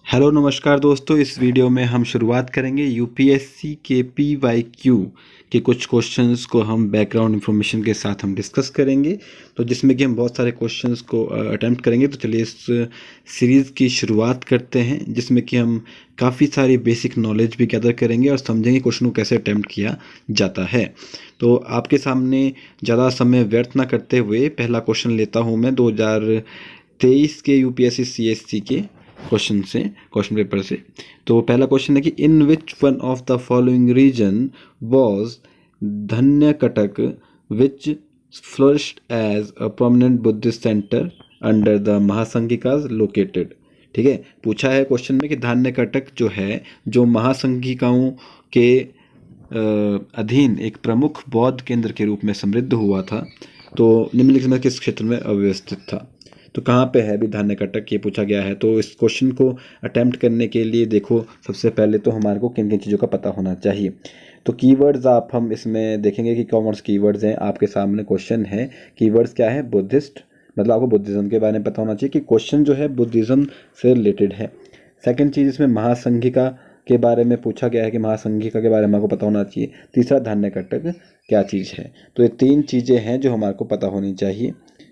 Hello नमस्कार दोस्तों, इस वीडियो में हम शुरुआत करेंगे यूपीएससी के पीवाईक्यू के कुछ क्वेश्चंस को हम बैकग्राउंड इन्फॉर्मेशन के साथ हम डिस्कस करेंगे। तो जिसमें कि हम बहुत सारे क्वेश्चंस को अटेम्प्ट करेंगे। तो चलिए इस सीरीज़ की शुरुआत करते हैं, जिसमें कि हम काफ़ी सारी बेसिक नॉलेज भी गैदर करेंगे और समझेंगे क्वेश्चन को कैसे अटेम्प्ट किया जाता है। तो आपके सामने ज़्यादा समय व्यर्थ ना करते हुए पहला क्वेश्चन लेता हूँ मैं 2023 के यूपीएससी सीएससी के क्वेश्चन पेपर से। तो पहला क्वेश्चन है कि in which one of the following region was Dhanyakataka which flourished as a permanent Buddhist centre under the Mahasanghikas located. ठीक है, पूछा है क्वेश्चन में कि धन्यकटक जो है, जो महासंघिकाओं के अधीन एक प्रमुख बौद्ध केंद्र के रूप में समृद्ध हुआ था, तो निम्नलिखित में किस क्षेत्र में अव्यवस्थित था। तो कहाँ पे है अभी धान्यकटक, ये पूछा गया है। तो इस क्वेश्चन को अटेम्प्ट करने के लिए देखो, सबसे पहले तो हमारे को किन किन चीज़ों का पता होना चाहिए। तो कीवर्ड्स आप हम इसमें देखेंगे कि कौन से कीवर्ड्स हैं। आपके सामने क्वेश्चन है, कीवर्ड्स क्या है, बुद्धिस्ट, मतलब आपको बुद्धिज़्म के बारे में पता होना चाहिए कि क्वेश्चन जो है बुद्धिज़्म से रिलेटेड है। सेकंड चीज़, इसमें महासंघिका के बारे में पूछा गया है कि महासंघिका के बारे में आपको पता होना चाहिए। तीसरा, धान्यकटक क्या चीज़ है। तो ये तीन चीज़ें हैं जो हमारे को पता होनी चाहिए।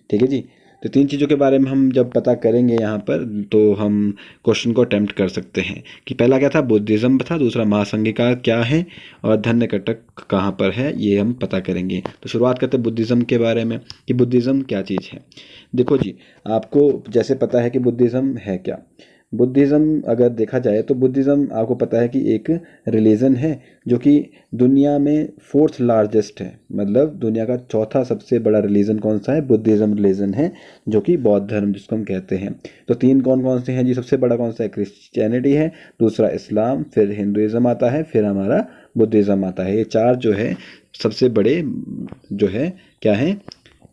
ठीक है जी। तो तीन चीज़ों के बारे में हम जब पता करेंगे यहाँ पर, तो हम क्वेश्चन को अटेम्प्ट कर सकते हैं कि पहला क्या था, बुद्धिज़्म था, दूसरा महासंघिका क्या है, और धन्यकटक कहाँ पर है, ये हम पता करेंगे। तो शुरुआत करते हैं बुद्धिज़्म के बारे में कि बुद्धिज़्म क्या चीज़ है। देखो जी, आपको जैसे पता है कि बुद्धिज़्म है क्या। बुद्धिज़्म अगर देखा जाए तो बुद्धिज़्म आपको पता है कि एक रिलीजन है जो कि दुनिया में फोर्थ लार्जेस्ट है, मतलब दुनिया का चौथा सबसे बड़ा रिलीजन कौन सा है, बुद्धिज़्म रिलीजन है, जो कि बौद्ध धर्म जिसको हम कहते हैं। तो तीन कौन कौन से हैं जी, सबसे बड़ा कौन सा है, क्रिश्चियनिटी है, दूसरा इस्लाम, फिर हिंदुइज़्म आता है, फिर हमारा बुद्धिज़्म आता है। ये चार जो है सबसे बड़े जो है क्या है,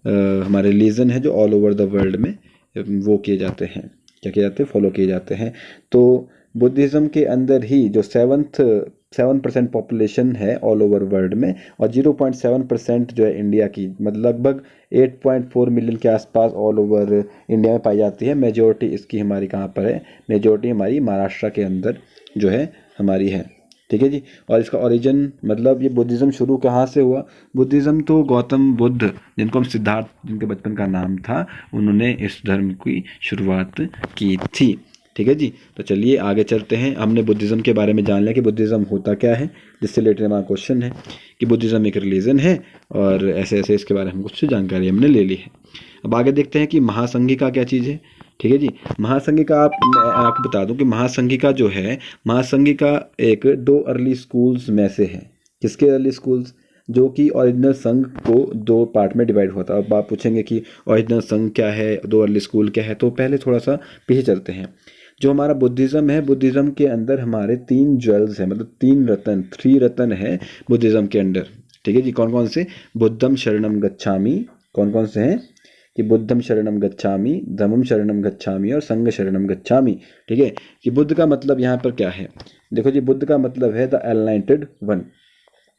हमारे रिलीजन है जो ऑल ओवर द वर्ल्ड में वो किए जाते हैं, क्या किए जाते हैं, फॉलो किए जाते हैं। तो बुद्धिज़्म के अंदर ही जो 7% पॉपुलेशन है ऑल ओवर वर्ल्ड में, और 0.7% जो है इंडिया की, मतलब लगभग 8.4 मिलियन के आसपास ऑल ओवर इंडिया में पाई जाती है। मेजोरिटी इसकी हमारी कहाँ पर है, मेजोरिटी हमारी महाराष्ट्र के अंदर जो है हमारी है। ठीक है जी। और इसका ओरिजिन, मतलब ये बुद्धिज़्म शुरू कहाँ से हुआ। बुद्धिज़्म तो गौतम बुद्ध, जिनको हम सिद्धार्थ, जिनके बचपन का नाम था, उन्होंने इस धर्म की शुरुआत की थी। ठीक है जी। तो चलिए आगे चलते हैं। हमने बुद्धिज़्म के बारे में जान लिया कि बुद्धिज़्म होता क्या है, जिससे रिलेटेड हमारा क्वेश्चन है कि बुद्धिज़्म एक रिलीजन है, और ऐसे ऐसे इसके बारे में कुछ जानकारी हमने ले ली है। अब आगे देखते हैं कि महासंघिका क्या चीज़ है। ठीक है जी। महासंघिका, मैं आपको बता दूं कि महासंघिका जो है, महासंघिका एक दो अर्ली स्कूल्स में से है। किसके अर्ली स्कूल्स, जो कि ओरिजिनल संघ को दो पार्ट में डिवाइड हुआ था। अब आप पूछेंगे कि ओरिजिनल संघ क्या है, दो अर्ली स्कूल क्या है। तो पहले थोड़ा सा पीछे चलते हैं। जो हमारा बुद्धिज़्म है, बुद्धिज़्म के अंदर हमारे तीन ज्वेल्स हैं, मतलब तीन रत्न, 3 रत्न है बुद्धिज़्म के अंदर। ठीक है जी। कौन कौन से, बुद्धम शरणम गच्छामि, कौन कौन से हैं कि बुद्धम शरणम गच्छामि, धम्मम शरणम गच्छामि और संघ शरणम गच्छामि। ठीक है कि बुद्ध का मतलब यहाँ पर क्या है। देखो जी, बुद्ध का मतलब है द एनलाइटेड वन।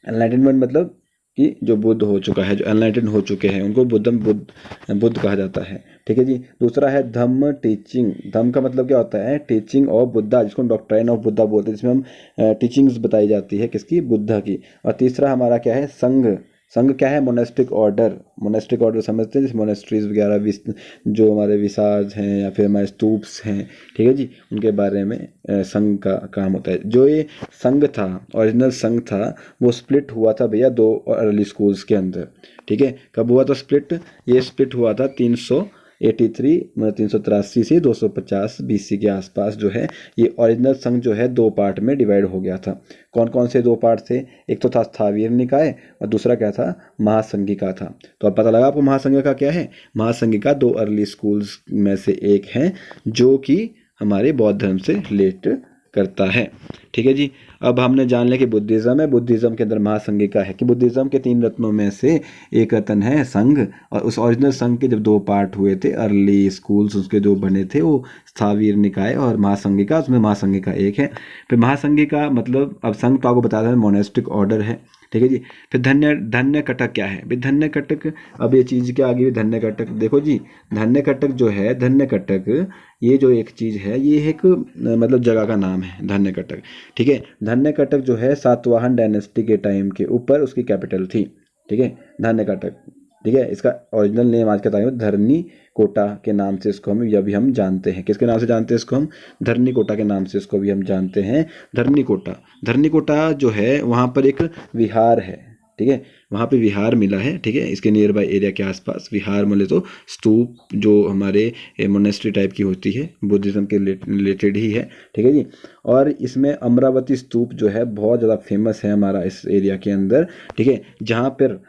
एनलाइटेड वन मतलब कि जो बुद्ध हो चुका है, जो एनलाइटेड हो चुके हैं, उनको बुद्ध कहा जाता है। ठीक है जी। दूसरा है धम्म टीचिंग। धम्म का मतलब क्या होता है, टीचिंग ऑफ बुद्धा, जिसको हम डॉक्ट्राइन ऑफ बुद्धा बोलते हैं, जिसमें हम टीचिंग्स बताई जाती है किसकी, बुद्धा की। और तीसरा हमारा क्या है, संघ। संघ क्या है, मोनेस्टिक ऑर्डर। मोनेस्टिक ऑर्डर समझते हैं, जैसे मोनेस्ट्रीज वगैरह, जो हमारे विसाज हैं या फिर हमारे स्तूप्स हैं, ठीक है जी, उनके बारे में संघ का काम होता है। जो ये संघ था, ओरिजिनल संघ था, वो स्प्लिट हुआ था भैया दो अर्ली स्कूल्स के अंदर। ठीक है, कब हुआ था स्प्लिट, ये स्प्लिट हुआ था 383, मतलब 383 से 250 बीसी के आसपास जो है ये ओरिजिनल संघ जो है दो पार्ट में डिवाइड हो गया था। कौन कौन से दो पार्ट थे, एक तो था स्थावीर निकाय और दूसरा क्या था, महासंघिका था। तो अब पता लगा आपको महासंघिका क्या है। महासंघिका दो अर्ली स्कूल्स में से एक है, जो कि हमारे बौद्ध धर्म से रिलेट करता है। ठीक है जी। अब हमने जान लिया कि बुद्धिज़्म है, बुद्धिज़्म के अंदर महासंघिका है, कि बुद्धिज़्म के तीन रत्नों में से एक रत्न है संघ, और उस ओरिजिनल संघ के जब दो पार्ट हुए थे, अर्ली स्कूल्स उसके जो बने थे, वो स्थावीर निकाय और महासंघिका, उसमें महासंघिका एक है। फिर महासंघिका मतलब, अब संघ तो आपको बताया था मोनेस्टिक ऑर्डर है। ठीक ठीक है जी। फिर धन्य कटक क्या है भाई? धन्य कटक, अब ये चीज़ क्या आ गई धन्य कटक? देखो जी, धन्य कटक जो है, धन्य कटक ये जो एक चीज़ है, ये एक मतलब जगह का नाम है धन्य कटक। ठीक है, धन्य कटक जो है सातवाहन डायनेस्टी के टाइम के ऊपर उसकी कैपिटल थी। ठीक है, धन्य कटक। ठीक है, इसका ओरिजिनल नेम आज के टाइम में धरनी कोटा के नाम से इसको हम अभी हम जानते हैं। किसके नाम से जानते हैं इसको हम? धरनी कोटा के नाम से इसको भी हम जानते हैं, धरनी कोटा। धरनी कोटा जो है वहाँ पर एक विहार है। ठीक है, वहाँ पे विहार मिला है। ठीक है, इसके नियर बाय एरिया के आसपास विहार मिले तो स्तूप जो हमारे मोनेस्ट्री टाइप की होती है, बुद्धिज्म के रिलेटेड ही है। ठीक है जी। और इसमें अमरावती स्तूप जो है बहुत ज़्यादा फेमस है हमारा इस एरिया के अंदर। ठीक है, जहाँ पर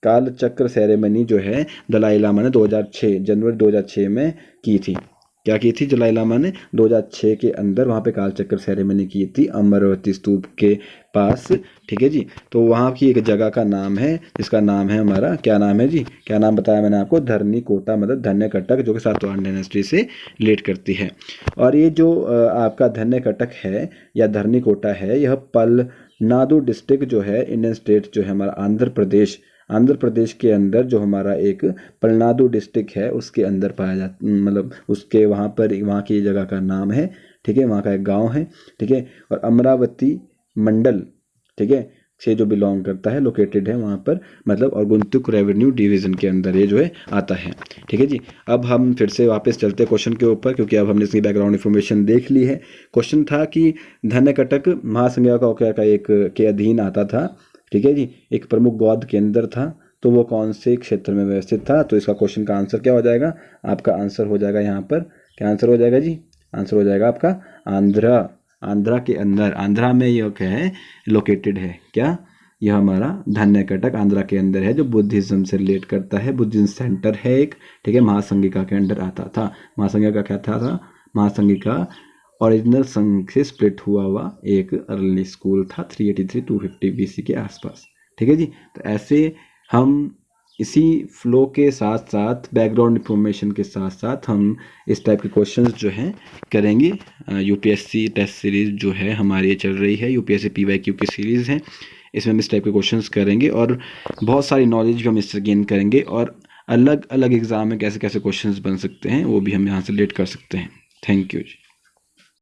कालचक्र सेरेमनी जो है दलाई लामा ने 2006 जनवरी 2006 में की थी। क्या की थी? दलाई लामा ने 2006 के अंदर वहाँ पे कालचक्र सेरेमनी की थी अमरावती स्तूप के पास। ठीक है जी, तो वहाँ की एक जगह का नाम है जिसका नाम है हमारा, क्या नाम है जी? क्या नाम बताया मैंने आपको? धरनी कोटा, मतलब धन्य कटक, जो कि सातवाहन डायनेस्टी से रिलेट करती है। और ये जो आपका धन्य कटक है या धरनी कोटा है, यह पलनाडु डिस्ट्रिक्ट जो है, इंडियन स्टेट जो है हमारा आंध्र प्रदेश के अंदर जो हमारा एक पलनाडु डिस्ट्रिक्ट है उसके अंदर पाया जाता, मतलब उसके वहाँ पर, वहाँ की जगह का नाम है। ठीक है, वहाँ का एक गांव है। ठीक है, और अमरावती मंडल, ठीक है, से जो बिलोंग करता है, लोकेटेड है वहाँ पर, मतलब और गुंतुक रेवेन्यू डिवीजन के अंदर ये जो है आता है। ठीक है जी। अब हम फिर से वापस चलते हैं क्वेश्चन के ऊपर, क्योंकि अब हमने इसकी बैकग्राउंड इन्फॉर्मेशन देख ली है। क्वेश्चन था कि धन्य कटक महासंज्ञा का एक के अधीन आता था। ठीक है जी, एक प्रमुख बौद्ध केंद्र था, तो वो कौन से क्षेत्र में व्यवस्थित था? तो इसका क्वेश्चन का आंसर क्या हो जाएगा? आपका आंसर हो जाएगा यहाँ पर, क्या आंसर हो जाएगा जी? आंसर हो जाएगा आपका आंध्रा के अंदर, आंध्रा में यह क्या है? लोकेटेड है। क्या? यह हमारा धन्य कटक आंध्रा के अंदर है, जो बुद्धिज्म से रिलेट करता है, बुद्धिज्म सेंटर है एक। ठीक है, महासंघिका के अंडर आता था। महासंघिका क्या था? महासंघिका ओरिजिनल संघ से स्प्लिट हुआ एक अर्ली स्कूल था 383-250 BC के आसपास। ठीक है जी। तो ऐसे हम इसी फ्लो के साथ साथ, बैकग्राउंड इन्फॉर्मेशन के साथ साथ, हम इस टाइप के क्वेश्चंस जो हैं करेंगे। यूपीएससी टेस्ट सीरीज़ जो है हमारी चल रही है, यूपीएससी PYQ की सीरीज़ है, इसमें हम इस टाइप के क्वेश्चंस करेंगे और बहुत सारी नॉलेज भी हम इससे गेन करेंगे, और अलग अलग एग्जाम में कैसे कैसे क्वेश्चंस बन सकते हैं वो भी हम यहाँ से रिलेट कर सकते हैं। Thank you ji.